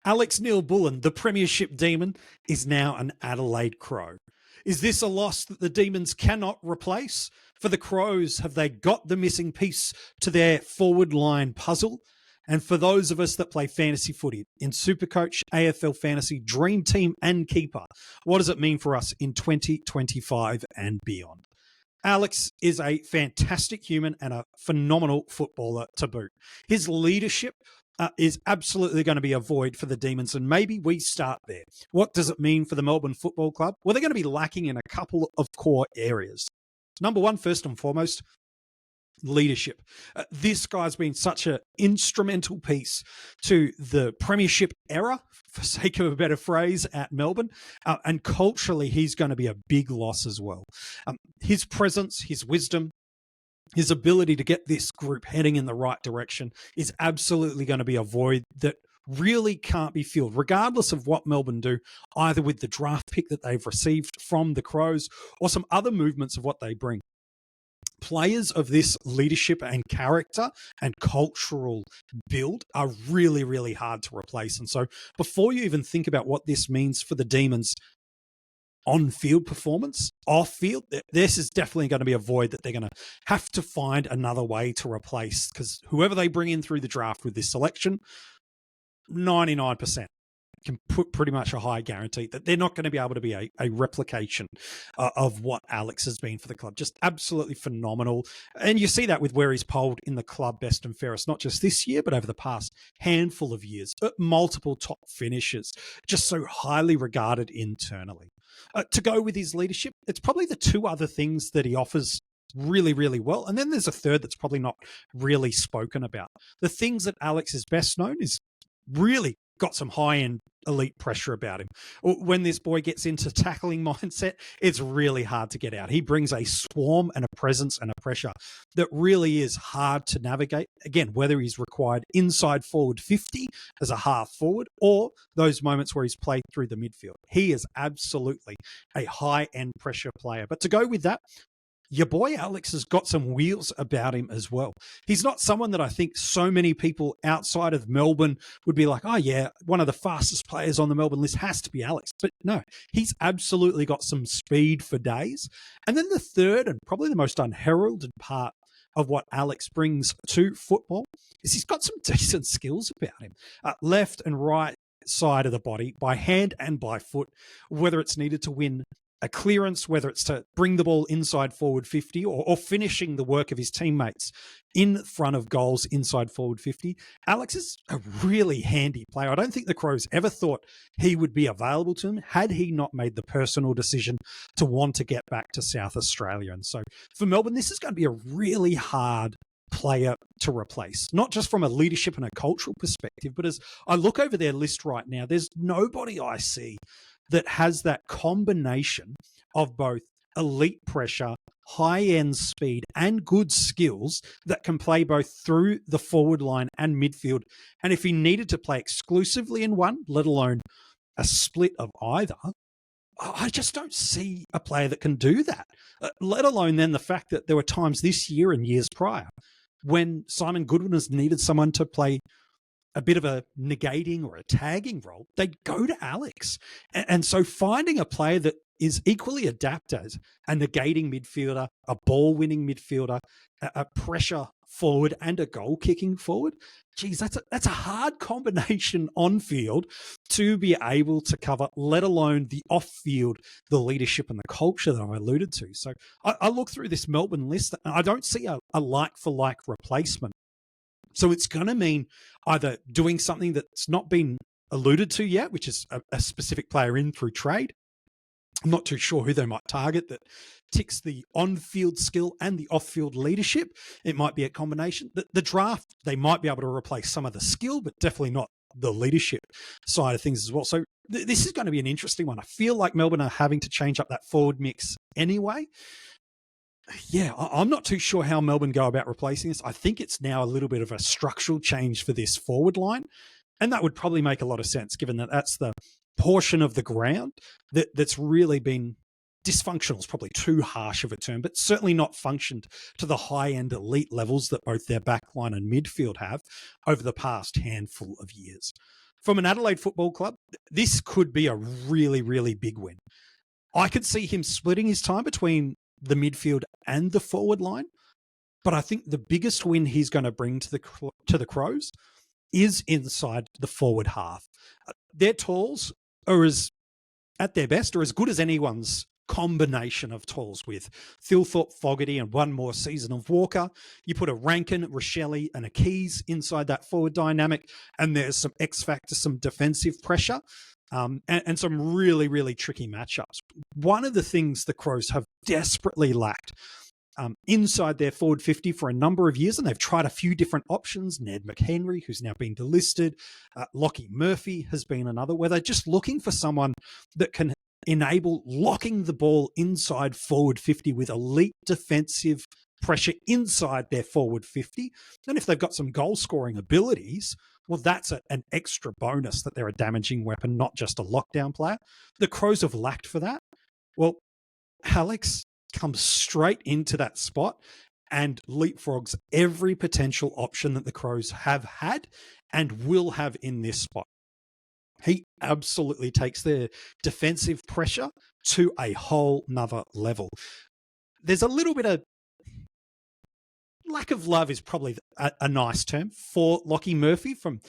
Alex Neal-Bullen, the Premiership Demon, is now an Adelaide Crow. Is this a loss that the Demons cannot replace? For the Crows, have they got the missing piece to their forward line puzzle? And for those of us that play fantasy footy in SuperCoach, AFL Fantasy, Dream Team and Keeper, what does it mean for us in 2025 and beyond? Alex is a fantastic human and a phenomenal footballer to boot. His leadership is absolutely going to be a void for the Demons, and maybe we start there. What does it mean for the Melbourne Football Club? Well, they're going to be lacking in a couple of core areas. Number one, first and foremost, leadership. This guy's been such an instrumental piece to the Premiership era, for sake of a better phrase, at Melbourne. And culturally, he's going to be a big loss as well. His presence, his wisdom, his ability to get this group heading in the right direction is absolutely going to be a void that really can't be filled, regardless of what Melbourne do, either with the draft pick that they've received from the Crows or some other movements of what they bring. Players of this leadership and character and cultural build are really, really hard to replace. And so before you even think about what this means for the Demons on-field performance, off-field, this is definitely going to be a void that they're going to have to find another way to replace, because whoever they bring in through the draft with this selection, 99% can put pretty much a high guarantee that they're not going to be able to be a replication of what Alex has been for the club. Just absolutely phenomenal. And you see that with where he's polled in the club best and fairest, not just this year, but over the past handful of years. Multiple top finishes, just so highly regarded internally. To go with his leadership, it's probably the two other things that he offers really, really well. And then there's a third that's probably not really spoken about. The things that Alex is best known is really got some high-end elite pressure about him. When this boy gets into tackling mindset, it's really hard to get out. He brings a swarm and a presence and a pressure that really is hard to navigate. Again, whether he's required inside forward 50 as a half forward or those moments where he's played through the midfield. He is absolutely a high-end pressure player. But to go with that, your boy Alex has got some wheels about him as well. He's not someone that I think so many people outside of Melbourne would be like, oh yeah, one of the fastest players on the Melbourne list has to be Alex. But no, he's absolutely got some speed for days. And then the third and probably the most unheralded part of what Alex brings to football is he's got some decent skills about him. Left and right side of the body, by hand and by foot, whether it's needed to win a clearance, whether it's to bring the ball inside forward 50 or finishing the work of his teammates in front of goals inside forward 50. Alex is a really handy player. I don't think the Crows ever thought he would be available to him had he not made the personal decision to want to get back to South Australia. And so for Melbourne, this is going to be a really hard player to replace, not just from a leadership and a cultural perspective, but as I look over their list right now, there's nobody I see that has that combination of both elite pressure, high-end speed, and good skills that can play both through the forward line and midfield. And if he needed to play exclusively in one, let alone a split of either, I just don't see a player that can do that, let alone then the fact that there were times this year and years prior when Simon Goodwin has needed someone to play a bit of a negating or a tagging role, they'd go to Alex. And so finding a player that is equally adept as a negating midfielder, a ball-winning midfielder, a pressure forward and a goal-kicking forward, geez, that's a hard combination on field to be able to cover, let alone the off-field, the leadership and the culture that I alluded to. So I look through this Melbourne list and I don't see a like-for-like replacement. So it's going to mean either doing something that's not been alluded to yet, which is a specific player in through trade. I'm not too sure who they might target that ticks the on-field skill and the off-field leadership. It might be a combination. The draft, they might be able to replace some of the skill, but definitely not the leadership side of things as well. So this is going to be an interesting one. I feel like Melbourne are having to change up that forward mix anyway. Yeah, I'm not too sure how Melbourne go about replacing this. I think it's now a little bit of a structural change for this forward line. And that would probably make a lot of sense, given that that's the portion of the ground that's really been dysfunctional is probably too harsh of a term, but certainly not functioned to the high-end elite levels that both their backline and midfield have over the past handful of years. From an Adelaide Football Club, this could be a really, really big win. I could see him splitting his time between the midfield and the forward line, but I think the biggest win he's going to bring to the Crows is inside the forward half. Their tools are at their best, are as good as anyone's combination of tools with Thilthorpe, Fogarty, and one more season of Walker. You put a Rankin, Rochelle, and a Keys inside that forward dynamic, and there's some X factor, some defensive pressure, and some really, really tricky matchups. One of the things the Crows have desperately lacked inside their forward 50 for a number of years, and they've tried a few different options. Ned McHenry, who's now been delisted. Lockie Murphy has been another, where they're just looking for someone that can enable locking the ball inside forward 50 with elite defensive pressure inside their forward 50. And if they've got some goal scoring abilities, well, that's an extra bonus that they're a damaging weapon, not just a lockdown player. The Crows have lacked for that. Well, Alex comes straight into that spot and leapfrogs every potential option that the Crows have had and will have in this spot. He absolutely takes their defensive pressure to a whole nother level. There's a little bit of lack of love is probably a nice term for Lockie Murphy from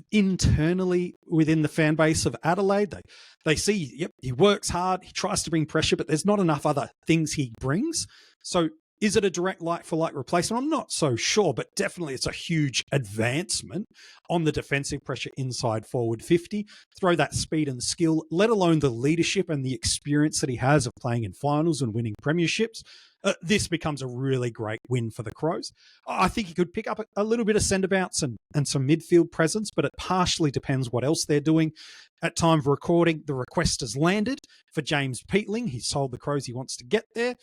internally within the fan base of Adelaide. They see, yep, he works hard, he tries to bring pressure, but there's not enough other things he brings. So is it a direct like-for-like replacement? I'm not so sure, but definitely it's a huge advancement on the defensive pressure inside forward 50. Throw that speed and skill, let alone the leadership and the experience that he has of playing in finals and winning premierships. This becomes a really great win for the Crows. I think he could pick up a little bit of centre bounce and some midfield presence, but it partially depends what else they're doing. At time of recording, the request has landed for James Peatling. He's told the Crows he wants to get there.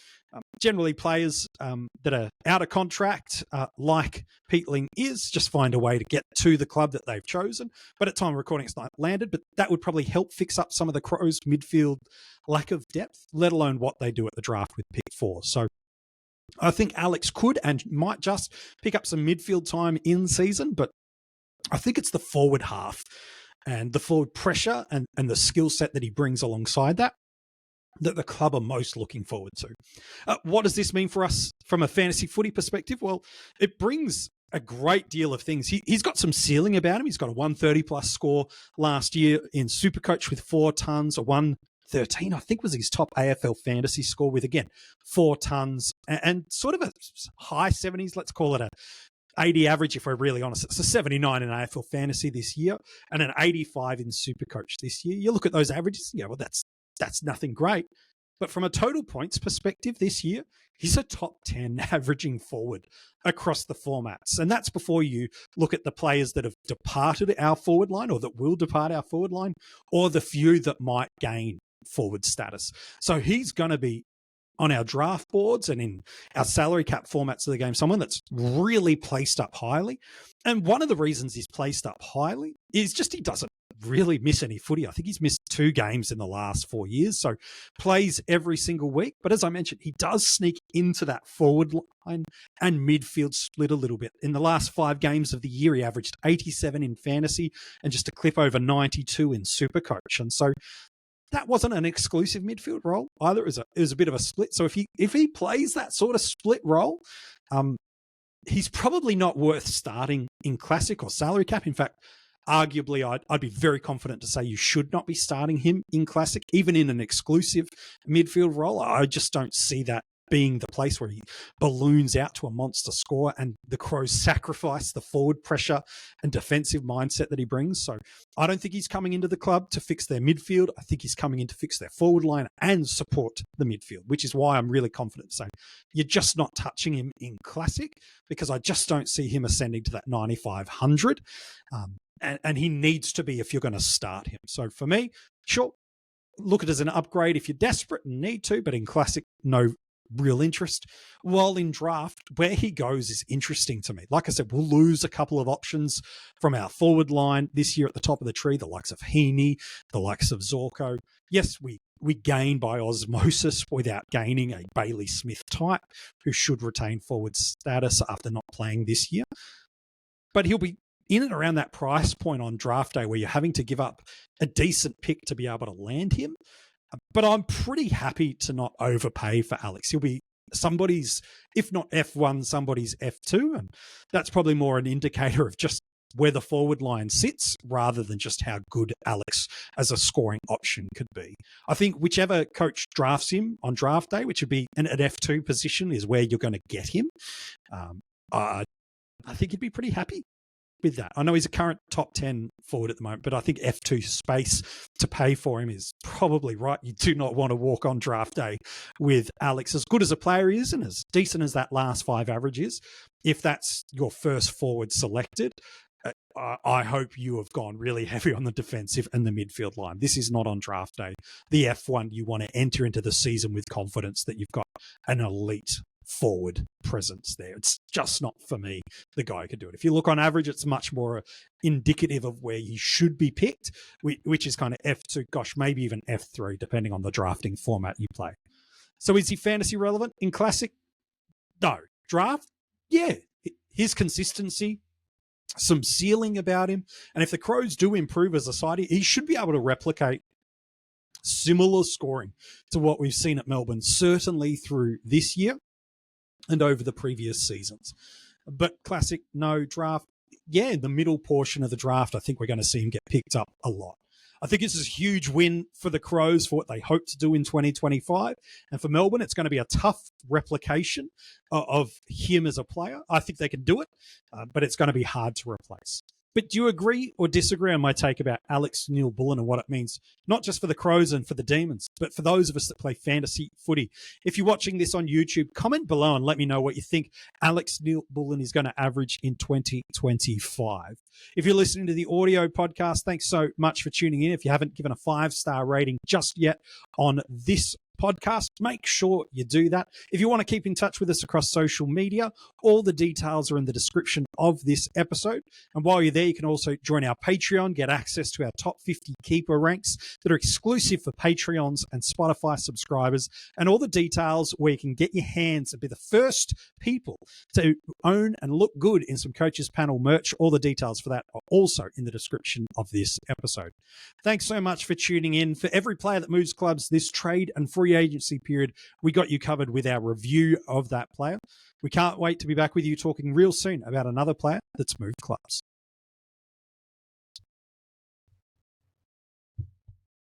Generally, players that are out of contract, like Peatling is, just find a way to get to the club that they've chosen. But at time of recording, it's not landed. But that would probably help fix up some of the Crows' midfield lack of depth, let alone what they do at the draft with pick 4. So I think Alex could and might just pick up some midfield time in season, but I think it's the forward half and the forward pressure and the skill set that he brings alongside that the club are most looking forward to. What does this mean for us from a fantasy footy perspective? Well, it brings a great deal of things. He's got some ceiling about him. He's got a 130-plus score last year in SuperCoach with 4 tons, a 113, I think was his top AFL fantasy score with, again, 4 tons and sort of a high 70s, let's call it a 80 average, if we're really honest. It's a 79 in AFL fantasy this year and an 85 in SuperCoach this year. You look at those averages, yeah, well, that's nothing great. But from a total points perspective this year, he's a top 10 averaging forward across the formats. And that's before you look at the players that have departed our forward line or that will depart our forward line or the few that might gain forward status. So he's going to be on our draft boards and in our salary cap formats of the game, someone that's really placed up highly. And one of the reasons he's placed up highly is just he doesn't really miss any footy. I think he's missed 2 games in the last 4 years, so plays every single week. But as I mentioned, he does sneak into that forward line and midfield split a little bit. In the last 5 games of the year, he averaged 87 in fantasy and just a clip over 92 in SuperCoach. And so that wasn't an exclusive midfield role either. It was a bit of a split. So if he plays that sort of split role, he's probably not worth starting in Classic or salary cap. In fact, arguably, I'd be very confident to say you should not be starting him in Classic, even in an exclusive midfield role. I just don't see that being the place where he balloons out to a monster score and the Crows sacrifice the forward pressure and defensive mindset that he brings. So I don't think he's coming into the club to fix their midfield. I think he's coming in to fix their forward line and support the midfield, which is why I'm really confident to say you're just not touching him in Classic, because I just don't see him ascending to that 9,500. And he needs to be if you're going to start him. So for me, sure, look at it as an upgrade if you're desperate and need to, but in Classic, no real interest. While in draft, where he goes is interesting to me. Like I said, we'll lose a couple of options from our forward line this year at the top of the tree, the likes of Heaney, the likes of Zorko. Yes, we we gain by osmosis without gaining a Bailey Smith type who should retain forward status after not playing this year. But he'll be in and around that price point on draft day where you're having to give up a decent pick to be able to land him. But I'm pretty happy to not overpay for Alex. He'll be somebody's, if not F1, somebody's F2. And that's probably more an indicator of just where the forward line sits rather than just how good Alex as a scoring option could be. I think whichever coach drafts him on draft day, which would be an F2 position, is where you're going to get him. I think he'd be pretty happy with that. I know he's a current top 10 forward at the moment, but I think F2 space to pay for him is probably right. You do not want to walk on draft day with Alex. As good as a player he is and as decent as that last 5 average is, if that's your first forward selected, I hope you have gone really heavy on the defensive and the midfield line. This is not on draft day. The F1, you want to enter into the season with confidence that you've got an elite forward presence there. It's just not, for me, the guy who could do it. If you look on average, it's much more indicative of where he should be picked, which is kind of F2, gosh, maybe even F3, depending on the drafting format you play. So is he fantasy relevant in Classic? No. Draft? Yeah. His consistency, some ceiling about him. And if the Crows do improve as a side, he should be able to replicate similar scoring to what we've seen at Melbourne, certainly through this year and over the previous seasons. But Classic, no. Draft, yeah, in the middle portion of the draft, I think we're going to see him get picked up a lot. I think this is a huge win for the Crows for what they hope to do in 2025. And for Melbourne, it's going to be a tough replication of him as a player. I think they can do it, but it's going to be hard to replace. But do you agree or disagree on my take about Alex Neal-Bullen and what it means, not just for the Crows and for the Demons, but for those of us that play fantasy footy? If you're watching this on YouTube, comment below and let me know what you think Alex Neal-Bullen is going to average in 2025. If you're listening to the audio podcast, thanks so much for tuning in. If you haven't given a 5-star rating just yet on this podcast, make sure you do that. If you want to keep in touch with us across social media, all the details are in the description of this episode. And while you're there, you can also join our Patreon, get access to our top 50 keeper ranks that are exclusive for Patreons and Spotify subscribers, and all the details where you can get your hands and be the first people to own and look good in some Coaches Panel merch. All the details for that are also in the description of this episode. Thanks so much for tuning in. For every player that moves clubs this trade and free agency period, we got you covered with our review of that player. We can't wait to be back with you talking real soon about another player that's moved clubs.